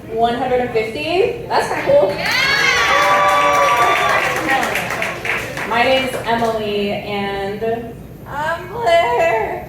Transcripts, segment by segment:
150. That's kind of cool. My name's Emily, and I'm Blair.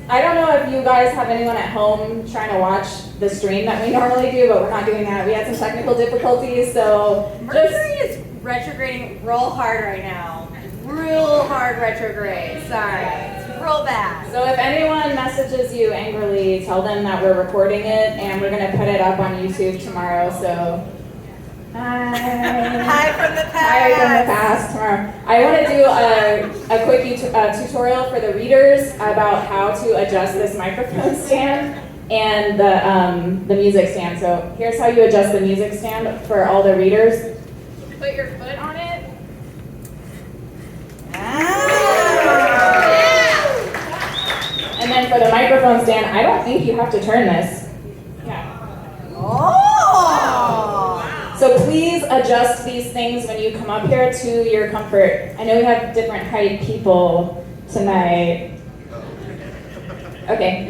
I don't know if you guys have anyone at home trying to watch the stream that we normally do, but we're not doing that. We had some technical difficulties, so Mercury is retrograding real hard right now. Real hard retrograde. Sorry. It's real bad. So if anyone messages you angrily, tell them that we're recording it and we're going to put it up on YouTube tomorrow. So Hi from the past. Hi from the past tomorrow. I want to do a quick tutorial for the readers about how to adjust this microphone stand and the music stand. So here's how you adjust the music stand for all the readers. Put your foot on it. And then for the microphone stand, I don't think you have to turn this. Yeah. Oh! So please adjust these things when you come up here to your comfort. I know we have different height people tonight. Okay.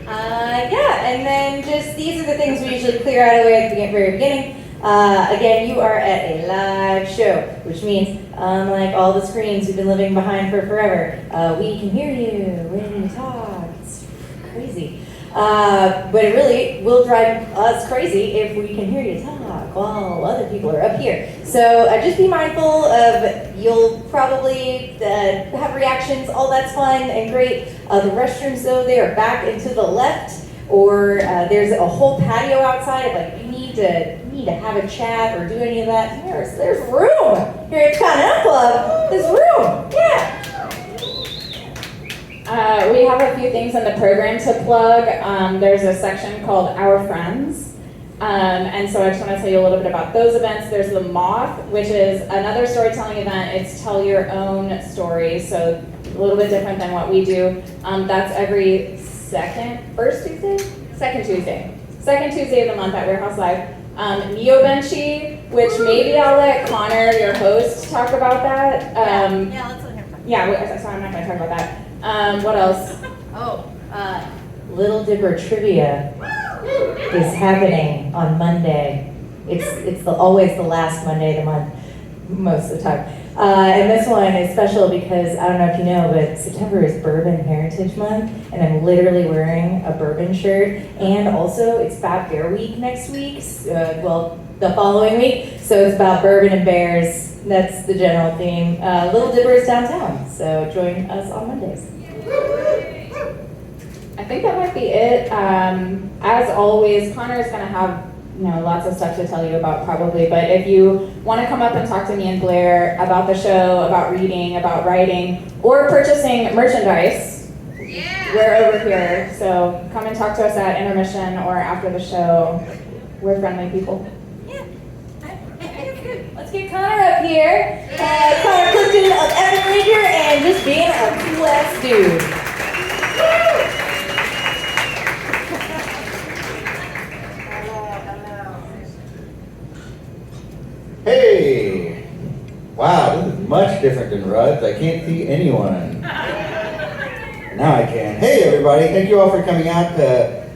Yeah, and then just these are the things we usually clear out of the way at the very beginning. Again, you are at a live show, which means, unlike all the screens we've been living behind for forever, we can hear you when you talk. It's crazy. But it really will drive us crazy if we can hear you talk while other people are up here. So just be mindful of, you'll probably have reactions, all that's fine and great. The restrooms though, they are back and to the left, or there's a whole patio outside if like you need to have a chat or do any of that. There's room here at Continental Club. There's room, yeah. We have a few things in the program to plug. There's a section called Our Friends. And so I just want to tell you a little bit about those events. There's the Moth, which is another storytelling event. It's tell your own story, so a little bit different than what we do. That's every second Tuesday of the month at Warehouse Live. Neobenchy, which maybe I'll let Connor, your host, talk about that. Yeah, let's let him talk. Yeah, so I'm not going to talk about that. What else? Little Dipper Trivia is happening on Monday. It's always the last Monday of the month, most of the time. And this one is special because, I don't know if you know, but September is Bourbon Heritage Month, and I'm literally wearing a bourbon shirt. And also, it's Bad Bear Week next week, the following week. So it's about bourbon and bears. That's the general theme. Little Dipper is downtown, so join us on Mondays. I think that might be it. As always, Connor is going to have lots of stuff to tell you about probably, but if you want to come up and talk to me and Blair about the show, about reading, about writing, or purchasing merchandise, we're over here. So come and talk to us at intermission or after the show. We're friendly people. Yeah. Let's get Connor up here. Connor Clifton of Evan Ranger and just being a cool ass dude. Hey! Wow, this is much different than Rudd's. I can't see anyone. Now I can. Hey everybody, thank you all for coming out to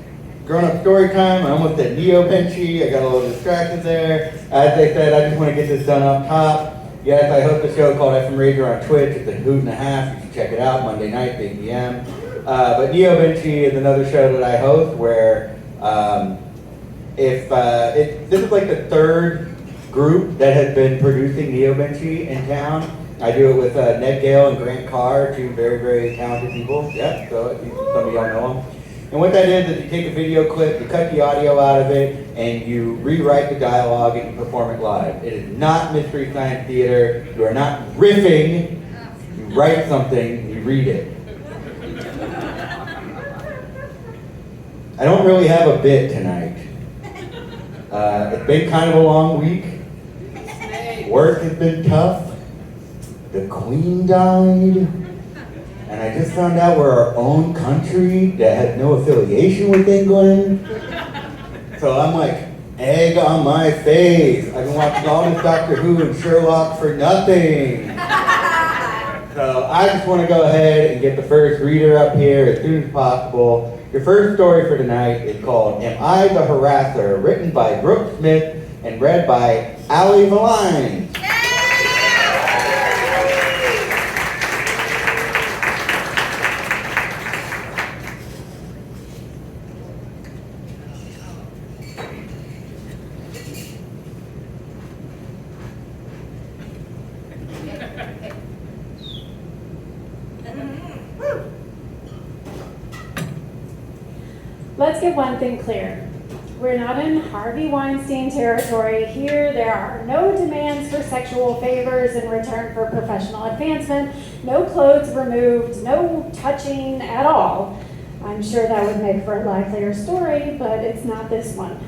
Grown Up Story Time. I almost said Neobenchy. I got a little distracted there. As I said, I just want to get this done up top. Yes, I host a show called FM Rager on Twitch. It's a hoot and a half. You should check it out Monday night, 8 p.m. But Neobenchy is another show that I host where this is like the third group that has been producing Neobenchy in town. I do it with Ned Gale and Grant Carr, two very, very talented people. Yeah, so some of y'all know them. And what that is you take a video clip, you cut the audio out of it, and you rewrite the dialogue and you perform it live. It is not Mystery Science Theater. You are not riffing. You write something, you read it. I don't really have a bit tonight. It's been kind of a long week. Work has been tough. The Queen died. And I just found out we're our own country that has no affiliation with England. So I'm like, egg on my face. I've been watching all this Doctor Who and Sherlock for nothing. So I just want to go ahead and get the first reader up here as soon as possible. Your first story for tonight is called Am I the Harassler? Written by Brooke Smith and read by Allie Valine. Let's get one thing clear. We're not in Harvey Weinstein territory here. There are no demands for sexual favors in return for professional advancement, no clothes removed, no touching at all. I'm sure that would make for a livelier story, but it's not this one.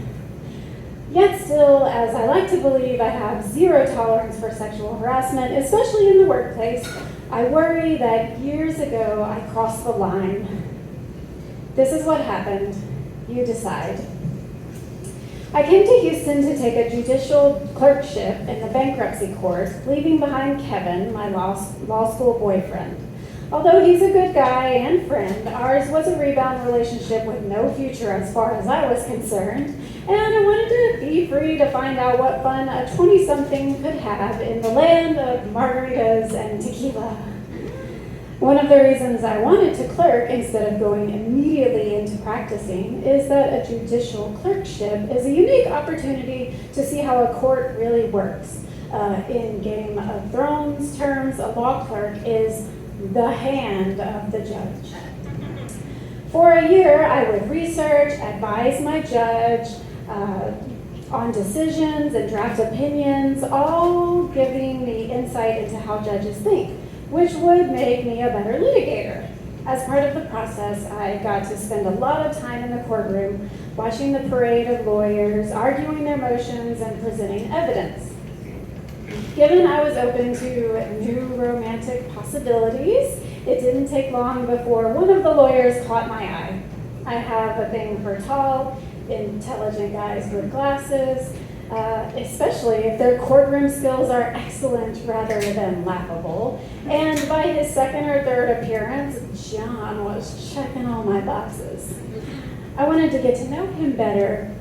Yet still, as I like to believe, I have zero tolerance for sexual harassment, especially in the workplace. I worry that years ago I crossed the line. This is what happened. You decide. I came to Houston to take a judicial clerkship in the bankruptcy court, leaving behind Kevin, my law school boyfriend. Although he's a good guy and friend, ours was a rebound relationship with no future as far as I was concerned, and I wanted to be free to find out what fun a 20-something could have in the land of margaritas and tequila. One of the reasons I wanted to clerk instead of going immediately into practicing is that a judicial clerkship is a unique opportunity to see how a court really works. In Game of Thrones terms, a law clerk is the hand of the judge. For a year, I would research, advise my judge on decisions and draft opinions, all giving me insight into how judges think, which would make me a better litigator. As part of the process, I got to spend a lot of time in the courtroom, watching the parade of lawyers, arguing their motions, and presenting evidence. Given I was open to new romantic possibilities, it didn't take long before one of the lawyers caught my eye. I have a thing for tall, intelligent guys with glasses, especially if their courtroom skills are excellent rather than laughable. And by his second or third appearance, John was checking all my boxes. I wanted to get to know him better.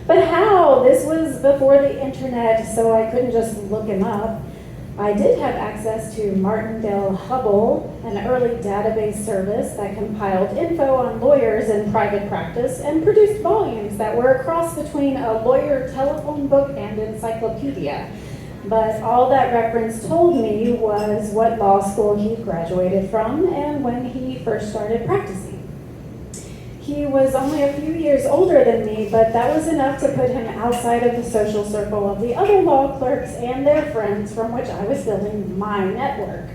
But how? This was before the internet, so I couldn't just look him up. I did have access to Martindale Hubble, an early database service that compiled info on lawyers in private practice and produced volumes that were a cross between a lawyer telephone book and encyclopedia. But all that reference told me was what law school he graduated from and when he first started practicing. He was only a few years older than me, but that was enough to put him outside of the social circle of the other law clerks and their friends from which I was building my network.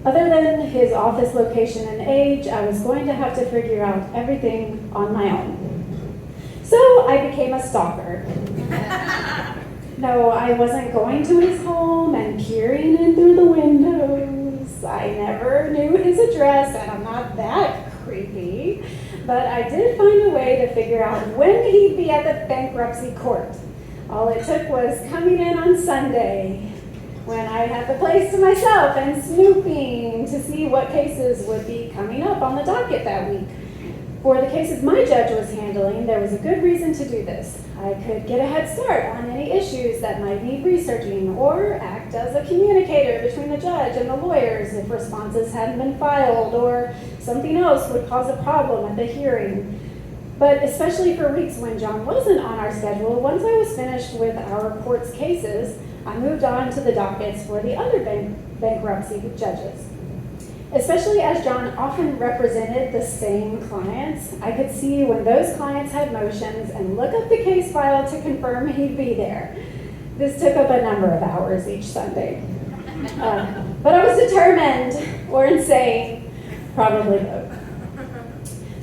Other than his office location and age, I was going to have to figure out everything on my own. So I became a stalker. No, I wasn't going to his home and peering in through the windows. I never knew his address, and I'm not that creepy. But I did find a way to figure out when he'd be at the bankruptcy court. All it took was coming in on Sunday, when I had the place to myself, and snooping to see what cases would be coming up on the docket that week. For the cases my judge was handling, there was a good reason to do this. I could get a head start on any issues that might need researching, or act as a communicator between the judge and the lawyers if responses hadn't been filed, or something else would cause a problem at the hearing. But especially for weeks when John wasn't on our schedule, once I was finished with our court's cases, I moved on to the dockets for the other bankruptcy judges. Especially as John often represented the same clients, I could see when those clients had motions and look up the case file to confirm he'd be there. This took up a number of hours each Sunday. But I was determined, or insane, probably both.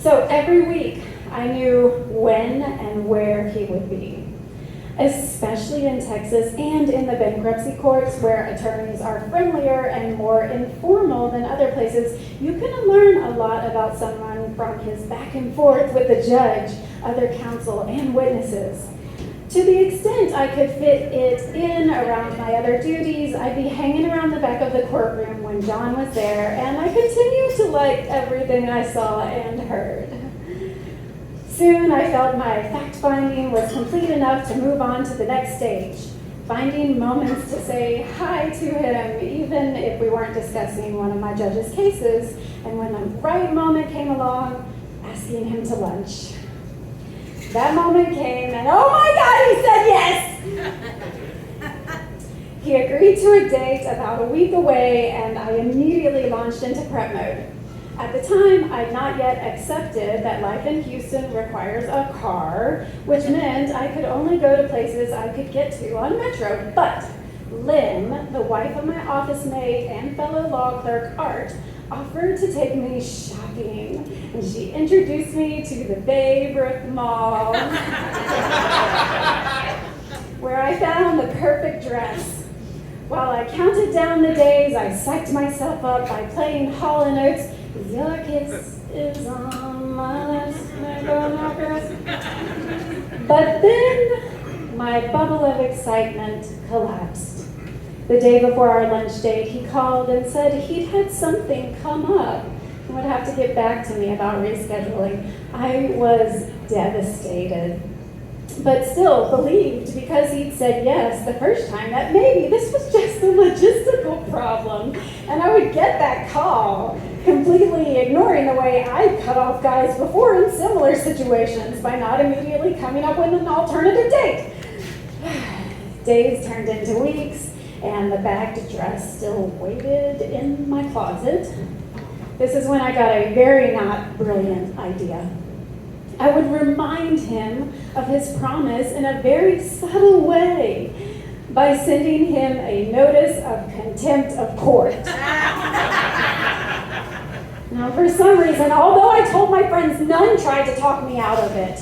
So every week I knew when and where he would be. Especially in Texas and in the bankruptcy courts where attorneys are friendlier and more informal than other places, you can learn a lot about someone from his back and forth with the judge, other counsel, and witnesses. To the extent I could fit it in around my other duties, I'd be hanging around the back of the courtroom when John was there, and I continued to like everything I saw and heard. Soon I felt my fact-finding was complete enough to move on to the next stage, finding moments to say hi to him, even if we weren't discussing one of my judge's cases, and when the right moment came along, asking him to lunch. That moment came, and oh my God, he said yes! He agreed to a date about a week away, and I immediately launched into prep mode. At the time, I'd not yet accepted that life in Houston requires a car, which meant I could only go to places I could get to on Metro. But Lynn, the wife of my office mate and fellow law clerk Art, offered to take me shopping, and she introduced me to the Baybrook Mall, where I found the perfect dress. While I counted down the days, I psyched myself up by playing Hall & Oates' "Your Kiss Is On My Lips." But then my bubble of excitement collapsed. The day before our lunch date, he called and said he'd had something come up and would have to get back to me about rescheduling. I was devastated, but still believed, because he'd said yes the first time, that maybe this was just a logistical problem and I would get that call, completely ignoring the way I'd cut off guys before in similar situations by not immediately coming up with an alternative date. Days turned into weeks, and the bagged dress still waited in my closet. This is when I got a very not brilliant idea. I would remind him of his promise in a very subtle way by sending him a notice of contempt of court. Now, for some reason, although I told my friends, none tried to talk me out of it.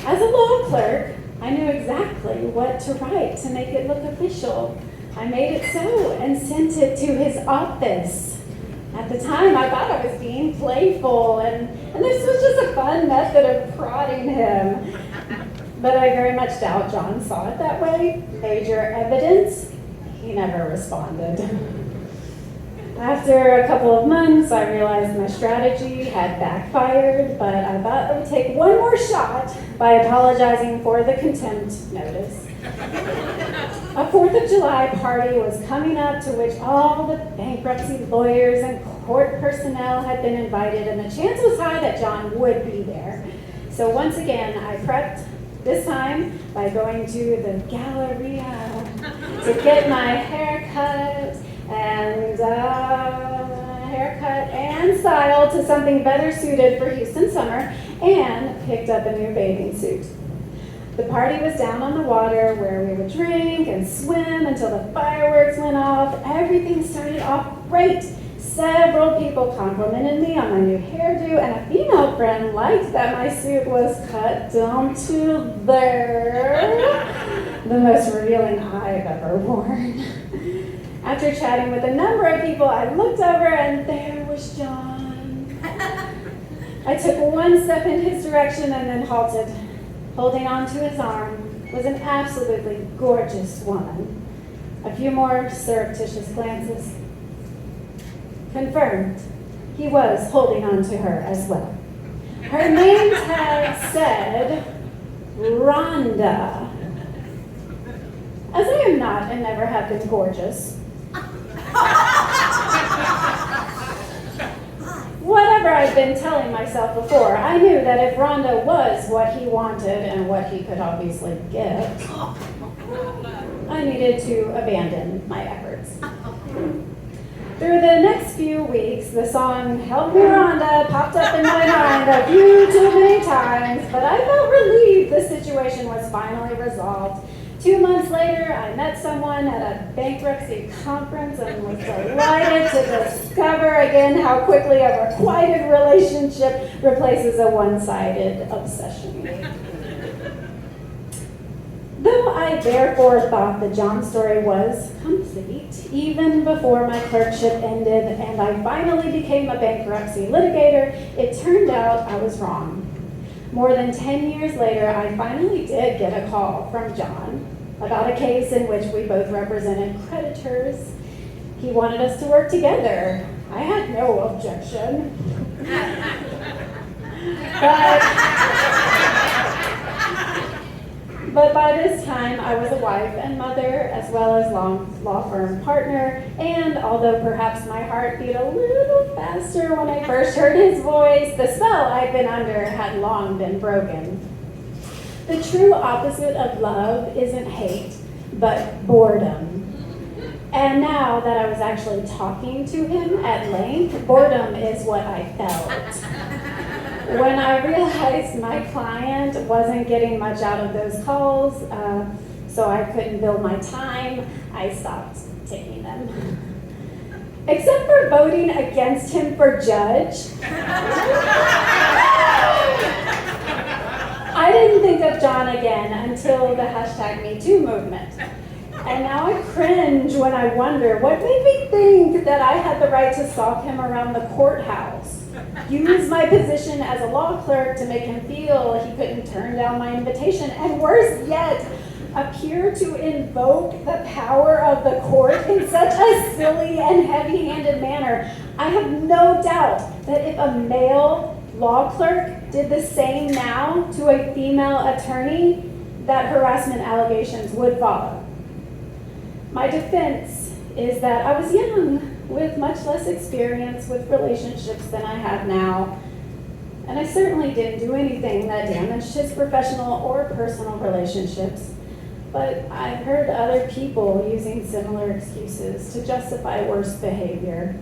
As a law clerk, I knew exactly what to write to make it look official. I made it so and sent it to his office. At the time, I thought I was being playful, and this was just a fun method of prodding him. But I very much doubt John saw it that way. Major evidence, he never responded. After a couple of months, I realized my strategy had backfired, but I thought I would take one more shot by apologizing for the contempt notice. A 4th of July party was coming up to which all the bankruptcy lawyers and court personnel had been invited, and the chance was high that John would be there. So once again, I prepped, this time by going to the Galleria to get my haircut and style to something better suited for Houston summer, and picked up a new bathing suit. The party was down on the water where we would drink and swim until the fireworks went off. Everything started off great. Several people complimented me on my new hairdo, and a female friend liked that my suit was cut down to there, the most revealing I've ever worn. After chatting with a number of people, I looked over and there was John. I took one step in his direction and then halted. Holding onto his arm was an absolutely gorgeous woman. A few more surreptitious glances. Confirmed, he was holding on to her as well. Her name tag said Rhonda. As I am not and never have been gorgeous, whatever I'd been telling myself before, I knew that if Rhonda was what he wanted and what he could obviously get, I needed to abandon my efforts. Through the next few weeks, the song "Help Me Rhonda" popped up in my mind a few too many times, but I felt relieved the situation was finally resolved. 2 months later, I met someone at a bankruptcy conference and was delighted to discover again how quickly a requited relationship replaces a one-sided obsession. Though I therefore thought the John story was complete, even before my clerkship ended and I finally became a bankruptcy litigator, it turned out I was wrong. More than 10 years later, I finally did get a call from John about a case in which we both represented creditors. He wanted us to work together. I had no objection. But by this time, I was a wife and mother, as well as law firm partner, and although perhaps my heart beat a little faster when I first heard his voice, the spell I'd been under had long been broken. The true opposite of love isn't hate, but boredom. And now that I was actually talking to him at length, boredom is what I felt. When I realized my client wasn't getting much out of those calls, so I couldn't bill my time, I stopped taking them. Except for voting against him for judge. I didn't think of John again until the #MeToo movement. And now I cringe when I wonder what made me think that I had the right to stalk him around the courthouse. Use my position as a law clerk to make him feel he couldn't turn down my invitation, and worse yet, appear to invoke the power of the court in such a silly and heavy-handed manner. I have no doubt that if a male law clerk did the same now to a female attorney, that harassment allegations would follow. My defense is that I was young, with much less experience with relationships than I have now, and I certainly didn't do anything that damaged his professional or personal relationships, but I've heard other people using similar excuses to justify worse behavior.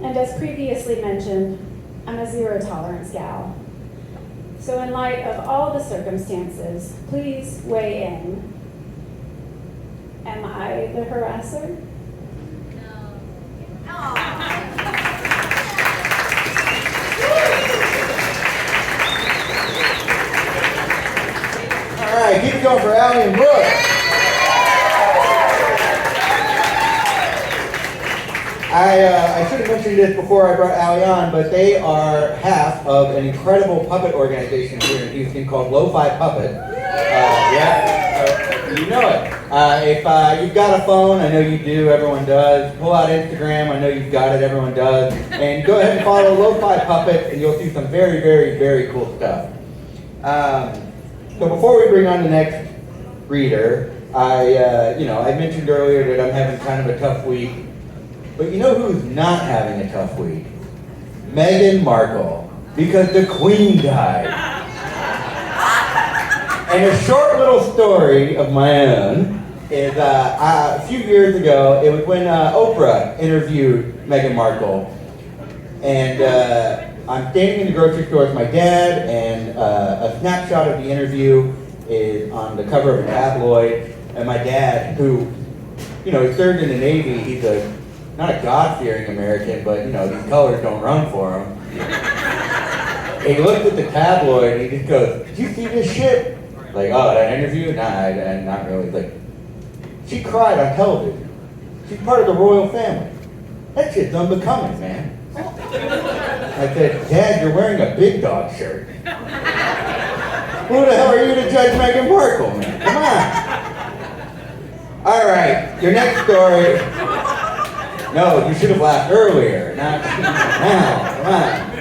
And as previously mentioned, I'm a zero-tolerance gal. So in light of all the circumstances, please weigh in. Am I the harasser? All right, keep it going for Allie and Brooke. I should have mentioned this before I brought Allie on, but they are half of an incredible puppet organization here in Houston called Lo-Fi Puppet. You know it. If you've got a phone, I know you do, everyone does. Pull out Instagram, I know you've got it, everyone does. And go ahead and follow Lo-Fi Puppet, and you'll see some very, very, very cool stuff. So before we bring on the next reader, I mentioned earlier that I'm having kind of a tough week. But you know who's not having a tough week? Meghan Markle, because the Queen died. And a short little story of my own is a few years ago, it was when Oprah interviewed Meghan Markle. And I'm standing in the grocery store with my dad, and a snapshot of the interview is on the cover of a tabloid. And my dad, who, he served in the Navy, he's not a God-fearing American, but, these colors don't run for him. He looked at the tabloid, and he just goes, "Did you see this shit?" Like, "Oh, that interview?" Nah, and not really. Like, she cried on television. She's part of the royal family. That shit's unbecoming, man. I said, "Dad, you're wearing a big dog shirt. Who the hell are you to judge Meghan Markle, man? Come on." All right, your next story. No, you should have laughed earlier, not now. Come on.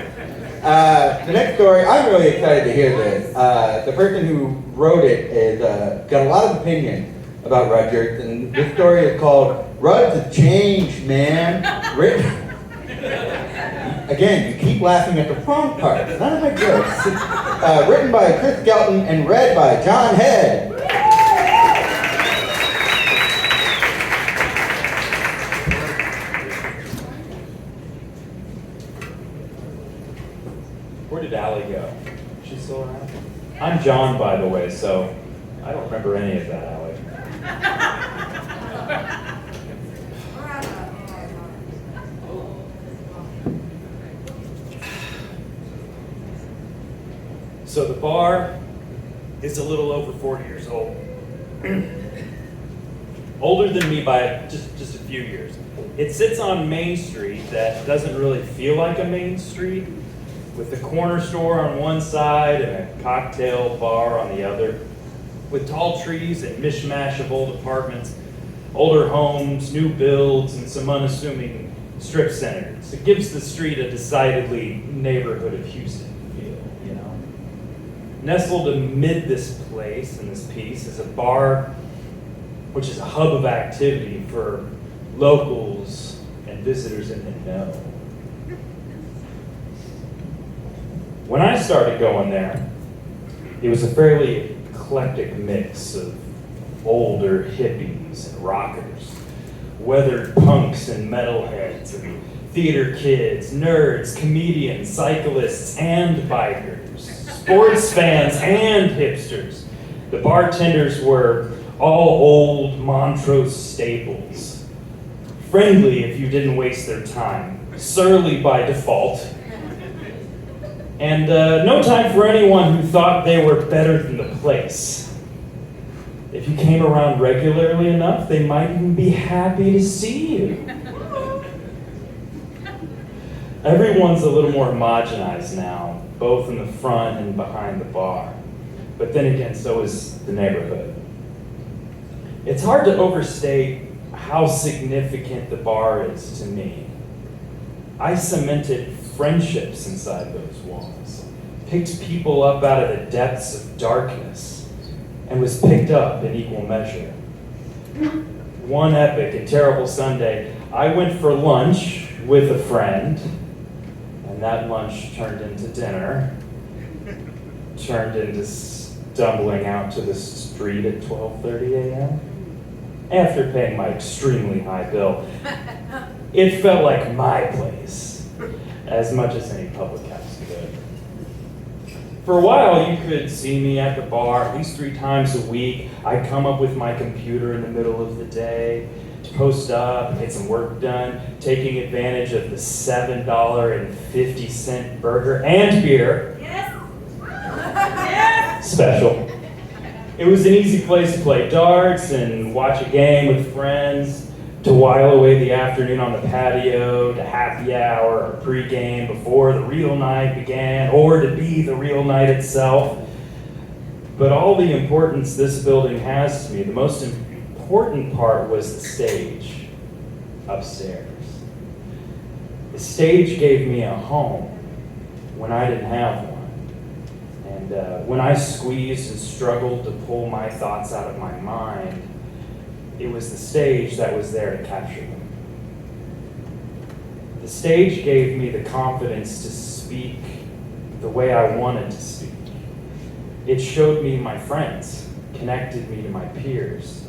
The next story, I'm really excited to hear this. The person who wrote it is got a lot of opinion about Rutgers, and this story is called "Ruds Have Changed, Man." Again, you keep laughing at the wrong part. None of my jokes. Written by Chris Skelton and read by John Head. Where did Allie go? She's still around? I'm John, by the way, so I don't remember any of that, Allie. So the bar is a little over 40 years old. Older than me by just a few years. It sits on Main Street that doesn't really feel like a main street. with the corner store on one side and a cocktail bar on the other, with tall trees and mishmash of old apartments, older homes, new builds, and some unassuming strip centers. It gives the street a decidedly neighborhood of Houston feel, you know. Nestled amid this place and this piece is a bar which is a hub of activity for locals and visitors in the know. When I started going there, it was a fairly eclectic mix of older hippies and rockers, weathered punks and metalheads, and theater kids, nerds, comedians, cyclists, and bikers, sports fans and hipsters. The bartenders were all old Montrose staples. Friendly if you didn't waste their time, surly by default, and no time for anyone who thought they were better than the place. If you came around regularly enough, they might even be happy to see you. Everyone's a little more homogenized now, both in the front and behind the bar. But then again, so is the neighborhood. It's hard to overstate how significant the bar is to me. I cemented friendships inside those walls, picked people up out of the depths of darkness, and was picked up in equal measure. One epic and terrible Sunday, I went for lunch with a friend, and that lunch turned into dinner, turned into stumbling out to the street at 12:30 a.m. After paying my extremely high bill. It felt like my place, as much as any public house could. For a while, you could see me at the bar at least 3 times a week. I'd come up with my computer in the middle of the day to post up and get some work done, taking advantage of the $7.50 burger and beer. Special. It was an easy place to play darts and watch a game with friends, to while away the afternoon on the patio, to happy hour or pregame before the real night began, or to be the real night itself. But all the importance this building has to me, the most important part was the stage upstairs. The stage gave me a home when I didn't have one. And when I squeezed and struggled to pull my thoughts out of my mind, it was the stage that was there to capture them. The stage gave me the confidence to speak the way I wanted to speak. It showed me my friends, connected me to my peers,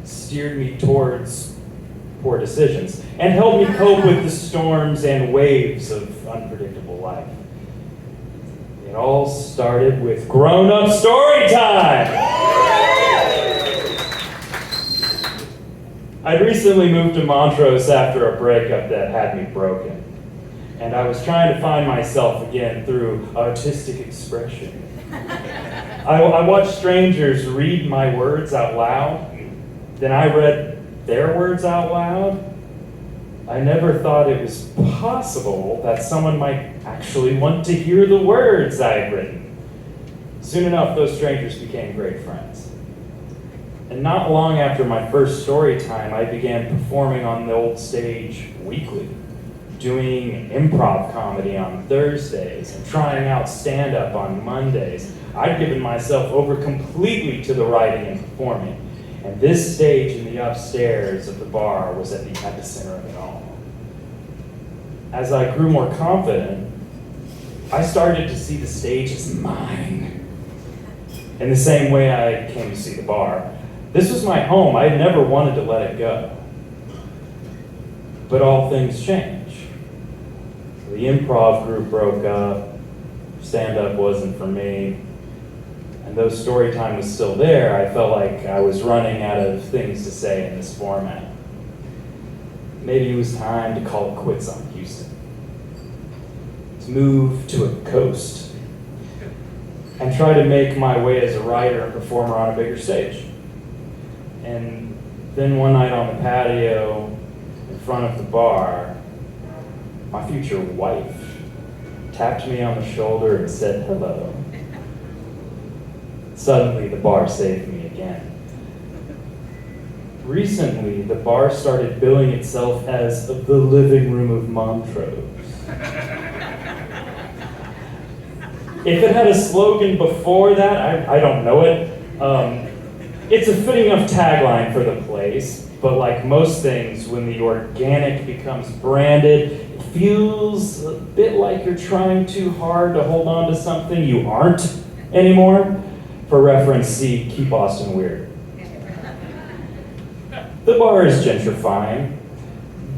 steered me towards poor decisions, and helped me cope with the storms and waves of unpredictable life. It all started with grown-up story time! I'd recently moved to Montrose after a breakup that had me broken, and I was trying to find myself again through artistic expression. I watched strangers read my words out loud, then I read their words out loud. I never thought it was possible that someone might actually want to hear the words I had written. Soon enough, those strangers became great friends. And not long after my first story time, I began performing on the old stage weekly, doing improv comedy on Thursdays and trying out stand-up on Mondays. I'd given myself over completely to the writing and performing, and this stage in the upstairs of the bar was at the epicenter of it all. As I grew more confident, I started to see the stage as mine. In the same way I came to see the bar. This was my home. I had never wanted to let it go. But all things change. The improv group broke up, stand-up wasn't for me, and though story time was still there, I felt like I was running out of things to say in this format. Maybe it was time to call it quits on Houston. To move to a coast and try to make my way as a writer and performer on a bigger stage. And then one night on the patio in front of the bar, my future wife tapped me on the shoulder and said hello. Suddenly, the bar saved me again. Recently, the bar started billing itself as the living room of Montrose. If it had a slogan before that, I don't know it. It's a fitting enough tagline for the place, but like most things, when the organic becomes branded, it feels a bit like you're trying too hard to hold on to something you aren't anymore. For reference, see Keep Austin Weird. The bar is gentrifying.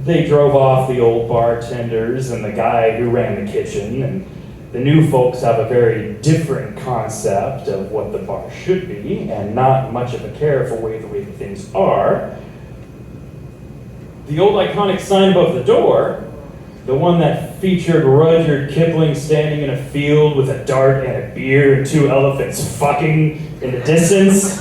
They drove off the old bartenders and the guy who ran the kitchen, and the new folks have a very different concept of what the bar should be, and not much of a care for the way things are. The old iconic sign above the door, the one that featured Rudyard Kipling standing in a field with a dart and a beer and two elephants fucking in the distance,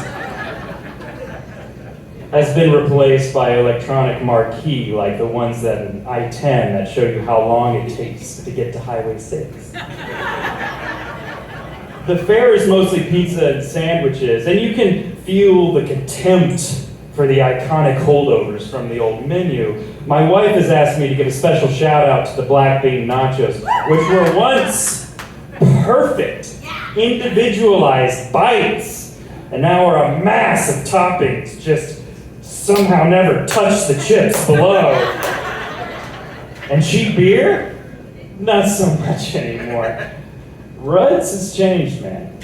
has been replaced by electronic marquee like the ones that in I-10 that show you how long it takes to get to Highway 6. The fare is mostly pizza and sandwiches, and you can feel the contempt for the iconic holdovers from the old menu. My wife has asked me to give a special shout out to the black bean nachos, which were once perfect, individualized bites, and now are a mass of toppings, just somehow never touch the chips below. And cheap beer? Not so much anymore. Rudd's has changed, man.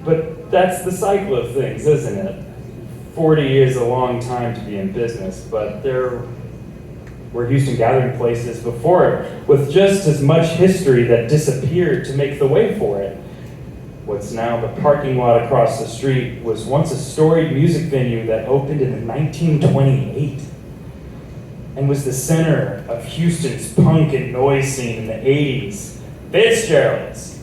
But that's the cycle of things, isn't it? 40 years is a long time to be in business, but there were Houston gathering places before it with just as much history that disappeared to make the way for it. What's now the parking lot across the street was once a storied music venue that opened in 1928 and was the center of Houston's punk and noise scene in the 80s. Fitzgerald's.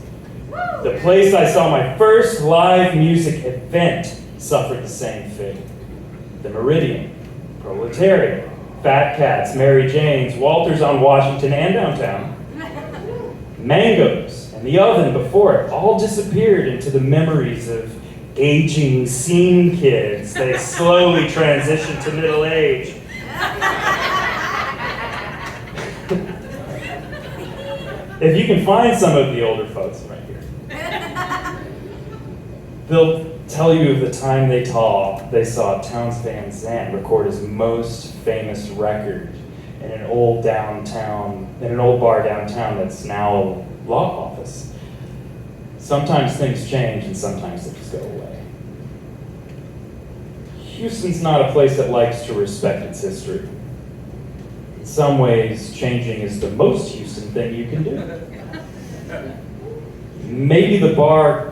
The place I saw my first live music event suffered the same fate. The Meridian, Proletariat, Fat Cats, Mary Jane's, Walters on Washington and downtown, Mango's, and the Oven before it all disappeared into the memories of aging scene kids. They slowly transitioned to middle age. If you can find some of the older folks right here, they'll tell you of the time they saw Townes Van Zandt record his most famous record in an old bar downtown that's now a law office. Sometimes things change and sometimes they just go away. Houston's not a place that likes to respect its history. In some ways, changing is the most Houston thing you can do. Maybe the bar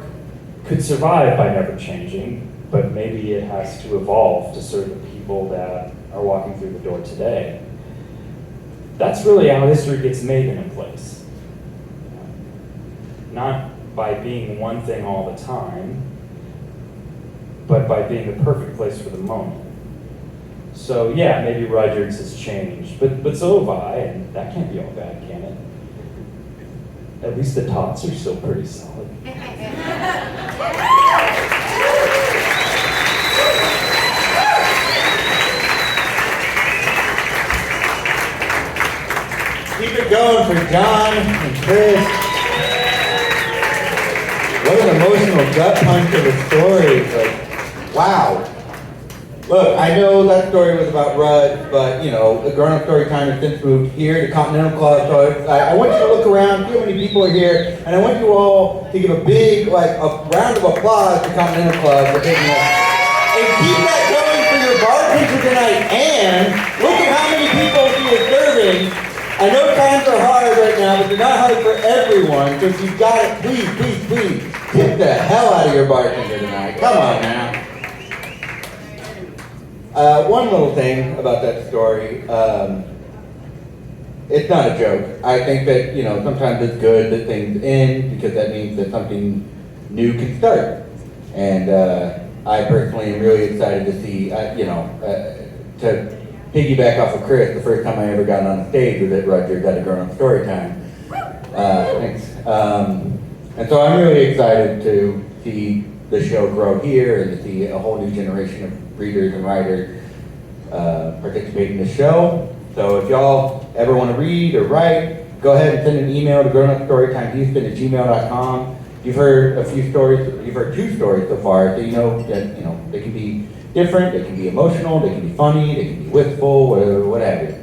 could survive by never changing, but maybe it has to evolve to serve the people that are walking through the door today. That's really how history gets made in a place. Not by being one thing all the time, but by being the perfect place for the moment. So yeah, maybe Rudyard's has changed, but so have I, and that can't be all bad, can it? At least the tots are still pretty solid. Keep it going for John and Chris. What an emotional gut punch of a story. Like, wow. Look, I know that story was about Rudd, but you know, the Grown Up Story Time has since moved here to Continental Club. So I want you to look around, see how many people are here, and I want you all to give a big, a round of applause to Continental Club for taking us. And keep that going for your bartender tonight. And look at how many people she is serving. I know times are hard right now, but they're not hard for everyone. So if you've got it, please, tip the hell out of your bartender tonight. Come on now. One little thing about that story, it's not a joke. I think that, you know, sometimes it's good that things end because that means that something new can start. And I personally am really excited to see, to piggyback off of Chris, the first time I ever got on stage was at Rutgers at a Grown Up Story Time. Thanks. And so I'm really excited to see the show grow here and to see a whole new generation of readers and writers participate in the show. So if y'all ever want to read or write, go ahead and send an email to grownupstorytimehouston@gmail.com. You've heard a few stories, you've heard 2 stories so far, so you know that they can be different, they can be emotional, they can be funny, they can be wistful, what have you.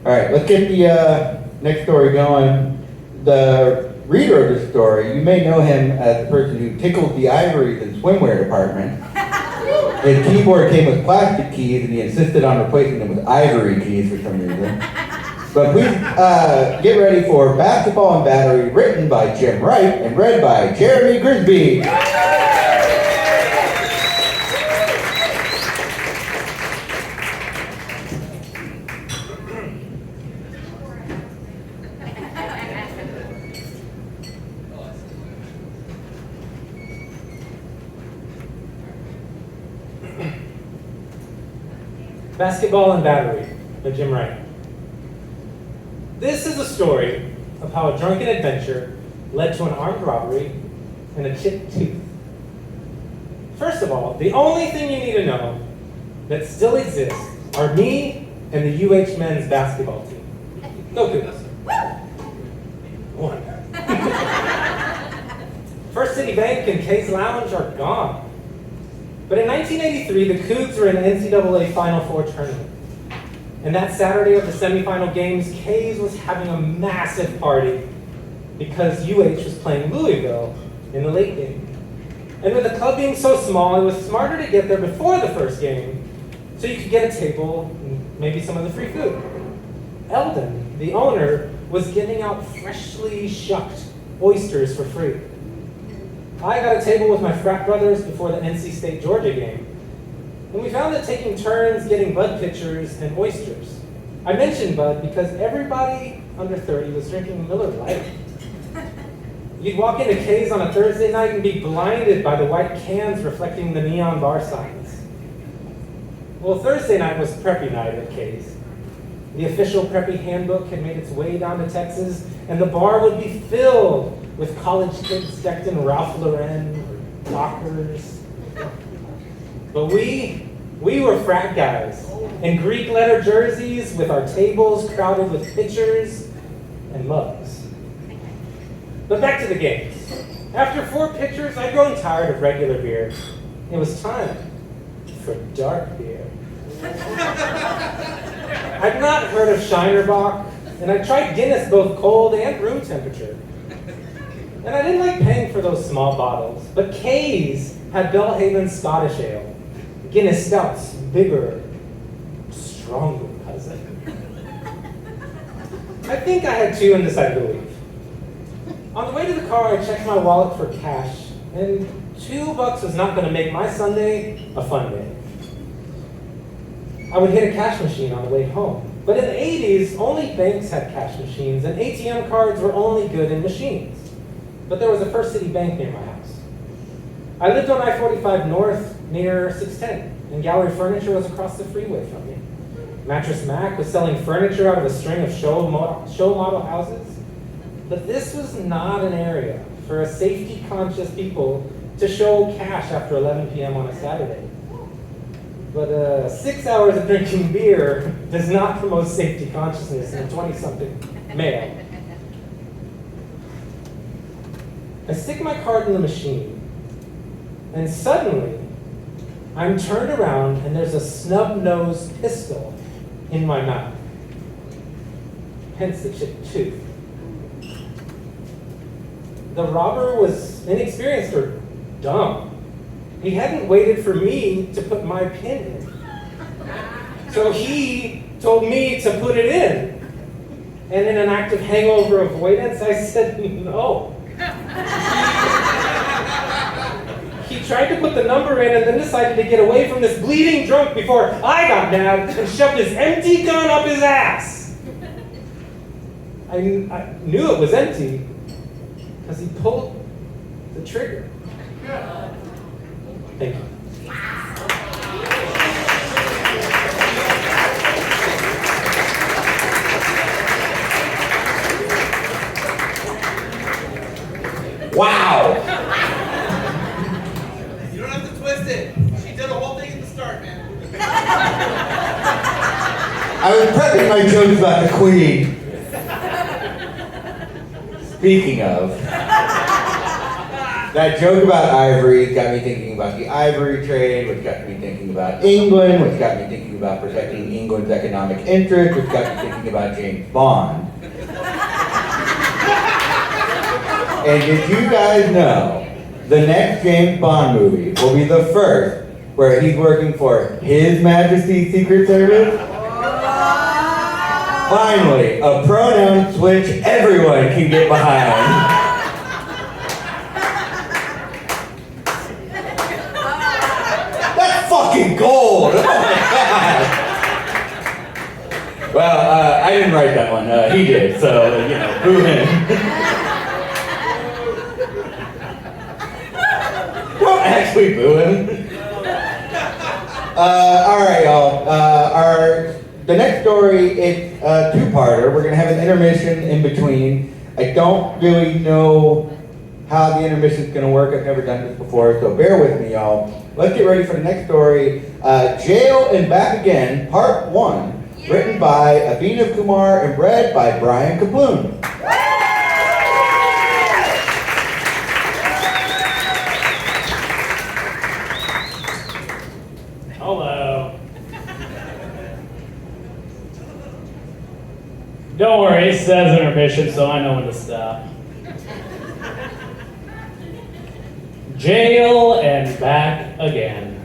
All right, let's get the next story going. The reader of the story, you may know him as the person who tickled the ivories in swimwear department. His keyboard came with plastic keys and he insisted on replacing them with ivory keys for some reason. But please get ready for Basketball and Battery, written by Jim Wright and read by Jeremy Grisby. Basketball and Battery by Jim Wright. This is a story of how a drunken adventure led to an armed robbery and a chipped tooth. First of all, the only thing you need to know that still exists are me and the UH men's basketball team. Go Cougs. 1. First City Bank and Kay's Lounge are gone. But in 1983, the Cougs were in an NCAA Final Four tournament. And that Saturday of the semifinal games, Kay's was having a massive party because UH was playing Louisville in the late game. And with the club being so small, it was smarter to get there before the first game so you could get a table and maybe some of the free food. Eldon, the owner, was giving out freshly shucked oysters for free. I got a table with my frat brothers before the NC State Georgia game. And we found that taking turns getting Bud pitchers and oysters. I mentioned Bud because everybody under 30 was drinking Miller Lite. You'd walk into Kay's on a Thursday night and be blinded by the white cans reflecting the neon bar signs. Well, Thursday night was Preppy night at Kay's. The official Preppy handbook had made its way down to Texas, and the bar would be filled with college kids decked in Ralph Lauren or Dockers. But we were frat guys in Greek letter jerseys with our tables crowded with pitchers and mugs. But back to the games. After 4 pitchers, I'd grown tired of regular beer. It was time for dark beer. I'd not heard of Shinerbach, and I tried Guinness both cold and room temperature. And I didn't like paying for those small bottles, but Kay's had Belhaven Scottish Ale. Guinness Stout's bigger, stronger cousin. I think I had 2 and decided to leave. On the way to the car, I checked my wallet for cash, and $2 was not going to make my Sunday a fun day. I would hit a cash machine on the way home. But in the 80s, only banks had cash machines, and ATM cards were only good in machines. But there was a First City Bank near my house. I lived on I-45 North near 610, and Gallery Furniture was across the freeway from me. Mattress Mac was selling furniture out of a string of show model houses. But this was not an area for a safety-conscious people to show cash after 11 p.m. on a Saturday. But 6 hours of drinking beer does not promote safety consciousness in a 20-something male. I stick my card in the machine, and suddenly, I'm turned around and there's a snub-nosed pistol in my mouth. Hence the chipped tooth. The robber was inexperienced or dumb. He hadn't waited for me to put my pin in. So he told me to put it in. And in an act of hangover avoidance, I said no. He tried to put the number in and then decided to get away from this bleeding drunk before I got mad and shoved his empty gun up his ass. I knew it was empty because he pulled the trigger. Thank you. Wow! You don't have to twist it. She did the whole thing at the start, man. I was prepping my jokes about the Queen. Speaking of, that joke about ivory got me thinking about the ivory trade, which got me thinking about England, which got me thinking about protecting England's economic interests, which got me thinking about James Bond. And did you guys know the next James Bond movie will be the first where he's working for His Majesty's Secret Service? Finally, a pronoun switch everyone can get behind. That's fucking gold! Oh my god! Well, I didn't write that one. He did, so, you know, boo him. Don't actually boo him. Alright, y'all. The next story, it's a two-parter. We're going to have an intermission in between. I don't really know how the intermission is going to work. I've never done this before, so bear with me, y'all. Let's get ready for the next story. Jail and Back Again, Part 1, written by Abhinav Kumar and read by Brian Kaploon. Hello. Don't worry, it says intermission, so I know when to stop. Jail and Back Again.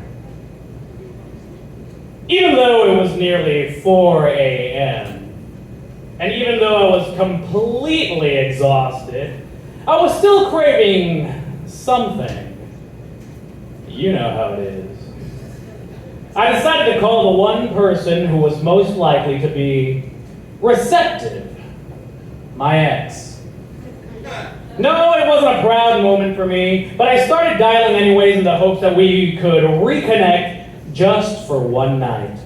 Even though it was nearly 4 a.m., and even though I was completely exhausted, I was still craving something. You know how it is. I decided to call the one person who was most likely to be receptive. My ex. No, it wasn't a proud moment for me, but I started dialing anyways in the hopes that we could reconnect just for one night.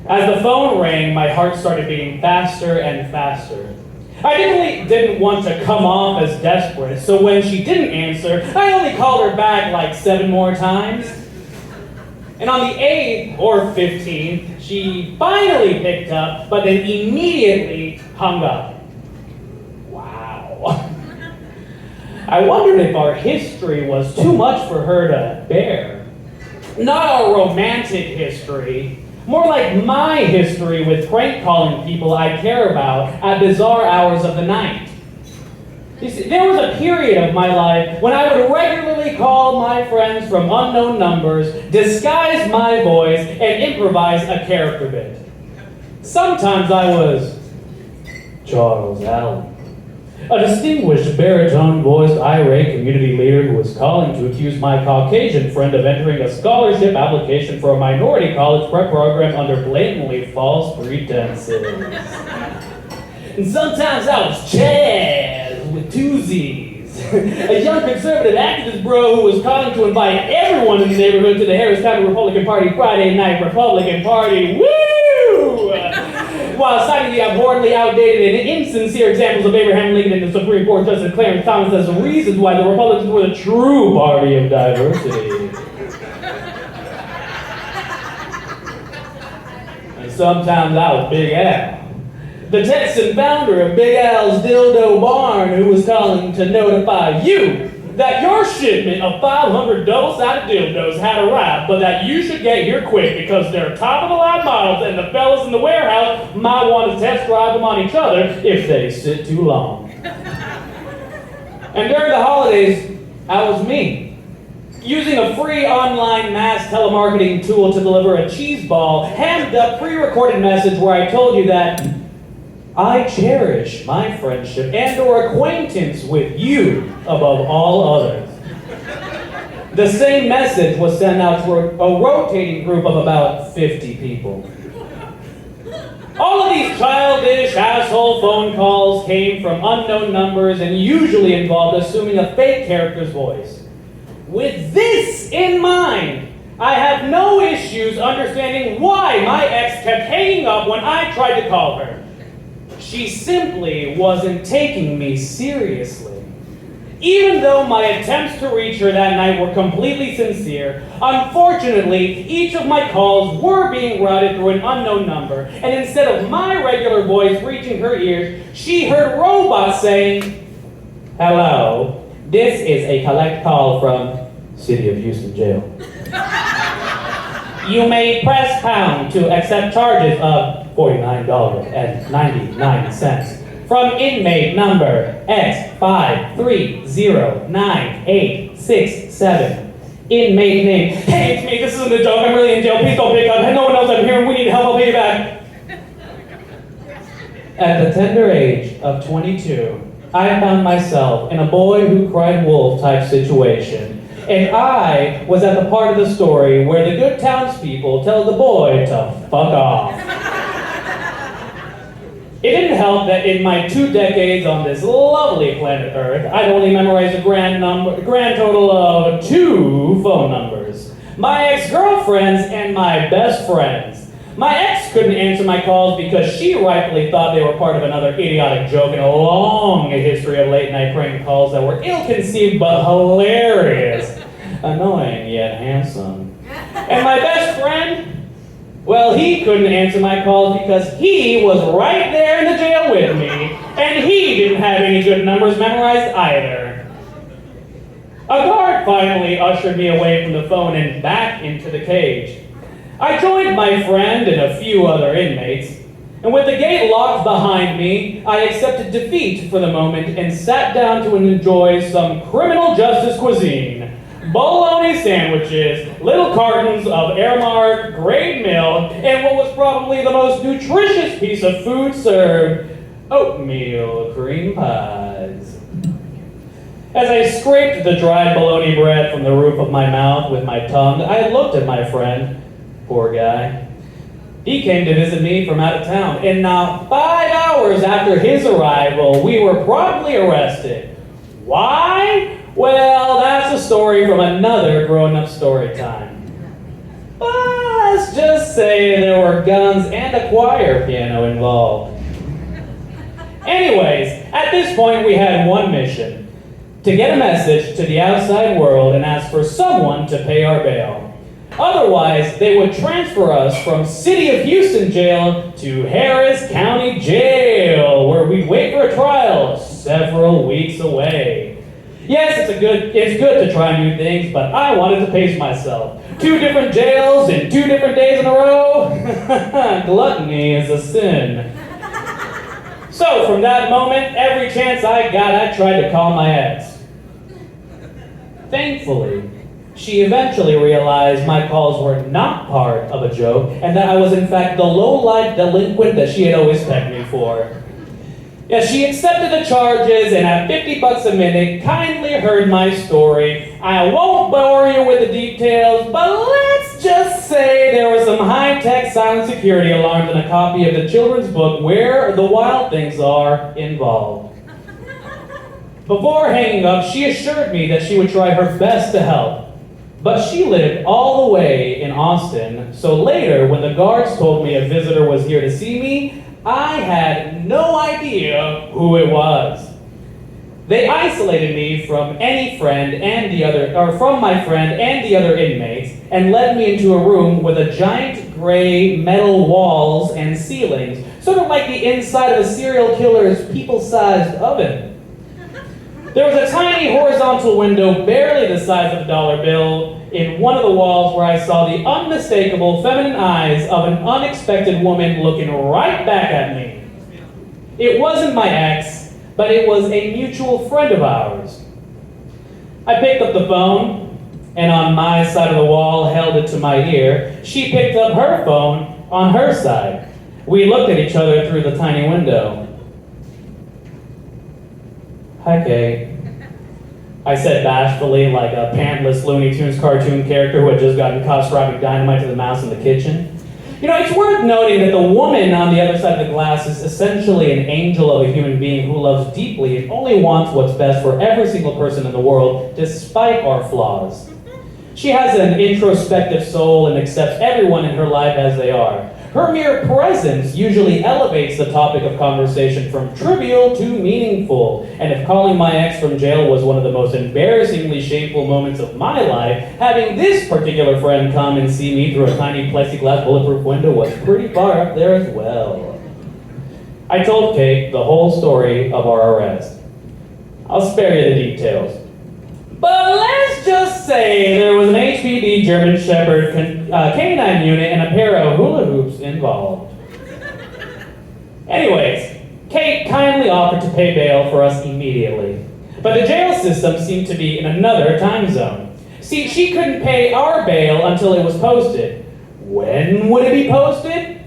As the phone rang, my heart started beating faster and faster. I didn't want to come off as desperate, so when she didn't answer, I only called her back like 7 more times. And on the 8th or 15th, she finally picked up, but then immediately hung up. Wow. I wondered if our history was too much for her to bear. Not a romantic history, more like my history with prank calling people I care about at bizarre hours of the night. You see, there was a period of my life when I would regularly call my friends from unknown numbers, disguise my voice, and improvise a character bit. Sometimes I was Charles Allen, a distinguished baritone-voiced irate community leader who was calling to accuse my Caucasian friend of entering a scholarship application for a minority college prep program under blatantly false pretenses. And sometimes I was Chaz with 2 Z's, a young conservative activist bro who was calling to invite everyone in the neighborhood to the Harris County Republican Party Friday night Republican Party. Woo! While citing the abhorrently outdated and insincere examples of Abraham Lincoln and the Supreme Court Justice Clarence Thomas as reasons why the Republicans were the true party of diversity. And sometimes I was Big Al, the Texan founder of Big Al's Dildo Barn, who was calling to notify you that your shipment of 500 double-sided dildos had arrived, but that you should get here quick because they're top-of-the-line models and the fellas in the warehouse might want to test drive them on each other if they sit too long. And during the holidays, I was me, using a free online mass telemarketing tool to deliver a cheese ball, hammed-up pre-recorded message where I told you that I cherish my friendship and or acquaintance with you above all others. The same message was sent out to a rotating group of about 50 people. All of these childish asshole phone calls came from unknown numbers and usually involved assuming a fake character's voice. With this in mind, I have no issues understanding why my ex kept hanging up when I tried to call her. She simply wasn't taking me seriously. Even though my attempts to reach her that night were completely sincere, unfortunately, each of my calls were being routed through an unknown number, and instead of my regular voice reaching her ears, she heard robots saying, "Hello, this is a collect call from City of Houston Jail. You may press pound to accept charges of $49.99 from inmate number X5309867. Inmate name. Hey, it's me. This isn't a joke. I'm really in jail. Please don't pick up. No one knows I'm here. We need help. I'll pay you back." At the tender age of 22, I found myself in a boy who cried wolf type situation. And I was at the part of the story where the good townspeople tell the boy to fuck off. It didn't help that in my 2 decades on this lovely planet Earth, I'd only memorized a grand total of 2 phone numbers. My ex-girlfriends and my best friends. My ex couldn't answer my calls because she rightfully thought they were part of another idiotic joke in a long history of late-night prank calls that were ill-conceived but hilarious. Annoying yet handsome. And my best friend? Well, he couldn't answer my calls because he was right there in the jail with me, and he didn't have any good numbers memorized either. A guard finally ushered me away from the phone and back into the cage. I joined my friend and a few other inmates, and with the gate locked behind me, I accepted defeat for the moment and sat down to enjoy some criminal justice cuisine. Bologna sandwiches, little cartons of Airmark grade milk, and what was probably the most nutritious piece of food served, oatmeal cream pies. As I scraped the dried bologna bread from the roof of my mouth with my tongue, I looked at my friend. Poor guy. He came to visit me from out of town, and now 5 hours after his arrival, we were promptly arrested. Why? Well, that's a story from another grown-up story time. Let's just say there were guns and a choir piano involved. Anyways, at this point we had one mission: to get a message to the outside world and ask for someone to pay our bail. Otherwise, they would transfer us from City of Houston Jail to Harris County Jail, where we'd wait for a trial several weeks away. Yes, it's good to try new things, but I wanted to pace myself. 2 different jails in 2 different days in a row? Gluttony is a sin. So from that moment, every chance I got, I tried to call my ex. Thankfully, she eventually realized my calls were not part of a joke, and that I was in fact the low-life delinquent that she had always pegged me for. Yeah, she accepted the charges, and at $50 a minute, kindly heard my story. I won't bore you with the details, but let's just say there were some high-tech silent security alarms and a copy of the children's book Where the Wild Things Are involved. Before hanging up, she assured me that she would try her best to help. But she lived all the way in Austin, so later, when the guards told me a visitor was here to see me, I had no idea who it was. They isolated me from my friend and the other inmates, and led me into a room with a giant gray metal walls and ceilings, sort of like the inside of a serial killer's people-sized oven. There was a tiny horizontal window, barely the size of a dollar bill, in one of the walls where I saw the unmistakable feminine eyes of an unexpected woman looking right back at me. It wasn't my ex, but it was a mutual friend of ours. I picked up the phone, and on my side of the wall, held it to my ear. She picked up her phone on her side. We looked at each other through the tiny window. "Hi, Kate," I said bashfully, like a pantless Looney Tunes cartoon character who had just gotten caught strapping dynamite to the mouse in the kitchen. You know, it's worth noting that the woman on the other side of the glass is essentially an angel of a human being who loves deeply and only wants what's best for every single person in the world, despite our flaws. She has an introspective soul and accepts everyone in her life as they are. Her mere presence usually elevates the topic of conversation from trivial to meaningful. And if calling my ex from jail was one of the most embarrassingly shameful moments of my life, having this particular friend come and see me through a tiny plexiglass bulletproof window was pretty far up there as well. I told Kate the whole story of our arrest. I'll spare you the details. But let's just say there was an HPD German Shepherd canine unit and a pair of hula hoops involved. Anyways, Kate kindly offered to pay bail for us immediately. But the jail system seemed to be in another time zone. See, she couldn't pay our bail until it was posted. When would it be posted?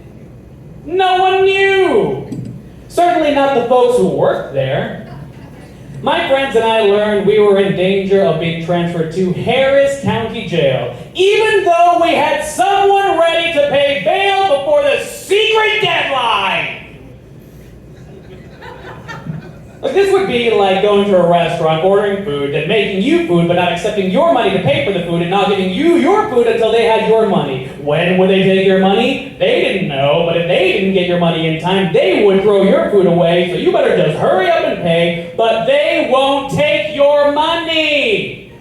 No one knew! Certainly not the folks who worked there. My friends and I learned we were in danger of being transferred to Harris County Jail, even though we had someone ready to pay bail before the secret deadline! Like, this would be like going to a restaurant, ordering food, then making you food, but not accepting your money to pay for the food, and not giving you your food until they had your money. When would they take your money? They didn't know, but if they didn't get your money in time, they would throw your food away, so you better just hurry up and pay, but they won't take your money!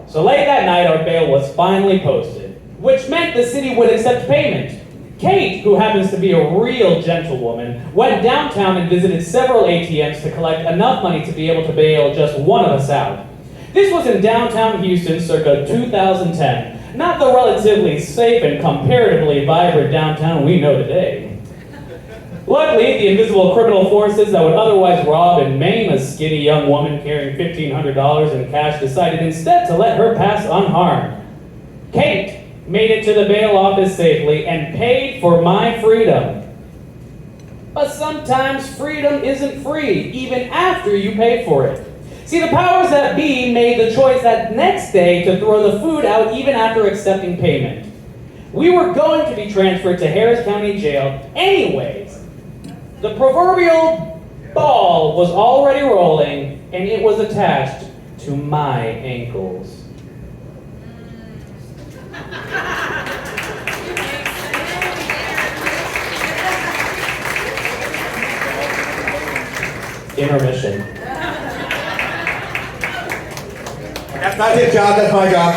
So late that night, our bail was finally posted, which meant the city would accept payment. Kate, who happens to be a real gentlewoman, went downtown and visited several ATMs to collect enough money to be able to bail just one of us out. This was in downtown Houston circa 2010, not the relatively safe and comparatively vibrant downtown we know today. Luckily, the invisible criminal forces that would otherwise rob and maim a skinny young woman carrying $1,500 in cash decided instead to let her pass unharmed. Kate made it to the bail office safely and paid for my freedom. But sometimes freedom isn't free, even after you pay for it. See, the powers that be made the choice that next day to throw the food out even after accepting payment. We were going to be transferred to Harris County Jail anyways. The proverbial ball was already rolling, and it was attached to my ankles. Intermission. That's not his job, that's my job.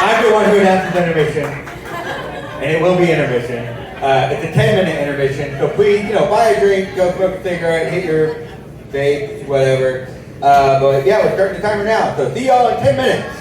I'm the one who announces intermission. And it will be intermission. It's a 10-minute intermission, so please, buy a drink, go smoke a cigarette, hit your vape, whatever. But yeah, we're starting the timer now. So see y'all in 10 minutes.